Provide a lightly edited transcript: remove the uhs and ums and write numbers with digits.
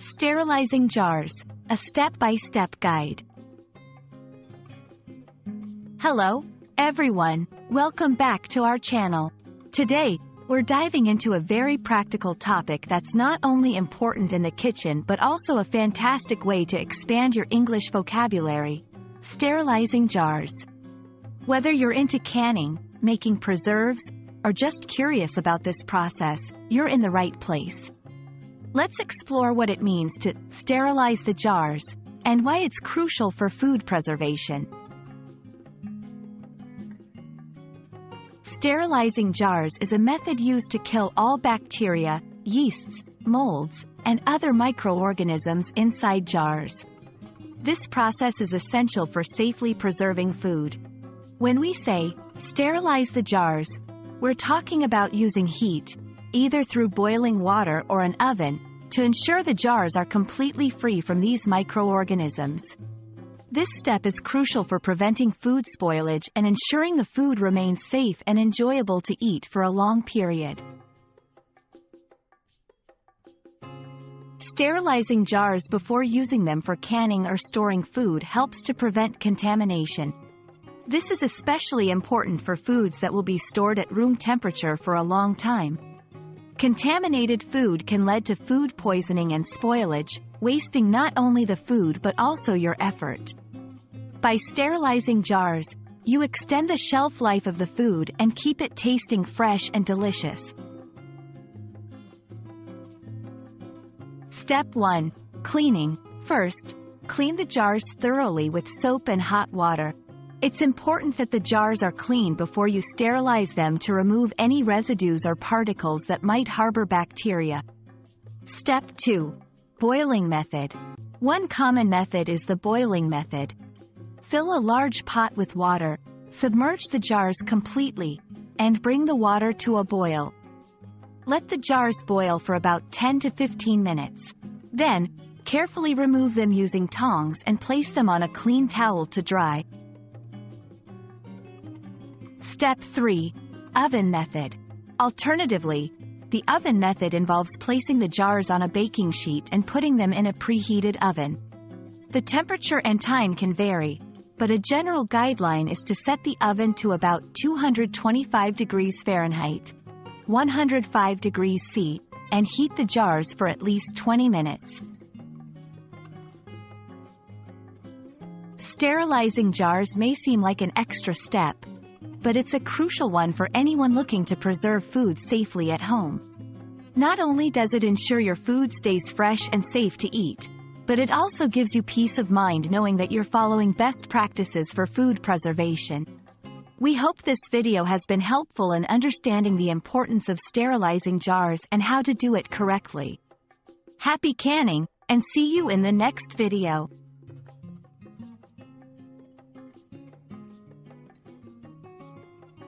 Sterilizing Jars, a step-by-step guide. Hello, everyone. Welcome back to our channel. Today, we're diving into a very practical topic that's not only important in the kitchen but also a fantastic way to expand your English vocabulary: sterilizing jars. Whether you're into canning, making preserves, or just curious about this process, you're in the right place. Let's explore what it means to sterilize the jars and why it's crucial for food preservation. Sterilizing jars is a method used to kill all bacteria, yeasts, molds, and other microorganisms inside jars. This process is essential for safely preserving food. When we say sterilize the jars, we're talking about using heat, either through boiling water or an oven, to ensure the jars are completely free from these microorganisms. This step is crucial for preventing food spoilage and ensuring the food remains safe and enjoyable to eat for a long period. Sterilizing jars before using them for canning or storing food helps to prevent contamination. This is especially important for foods that will be stored at room temperature for a long time. Contaminated food can lead to food poisoning and spoilage, wasting not only the food but also your effort. By sterilizing jars, you extend the shelf life of the food and keep it tasting fresh and delicious. Step 1. Cleaning. First, clean the jars thoroughly with soap and hot water. It's important that the jars are clean before you sterilize them to remove any residues or particles that might harbor bacteria. Step 2. Boiling method. One common method is the boiling method. Fill a large pot with water, submerge the jars completely, and bring the water to a boil. Let the jars boil for about 10 to 15 minutes. Then, carefully remove them using tongs and place them on a clean towel to dry. Step 3. Oven method. Alternatively, the oven method involves placing the jars on a baking sheet and putting them in a preheated oven. The temperature and time can vary, but a general guideline is to set the oven to about 225 degrees Fahrenheit, 105 degrees C, and heat the jars for at least 20 minutes. Sterilizing jars may seem like an extra step, but it's a crucial one for anyone looking to preserve food safely at home. Not only does it ensure your food stays fresh and safe to eat, but it also gives you peace of mind knowing that you're following best practices for food preservation. We hope this video has been helpful in understanding the importance of sterilizing jars and how to do it correctly. Happy canning, and see you in the next video.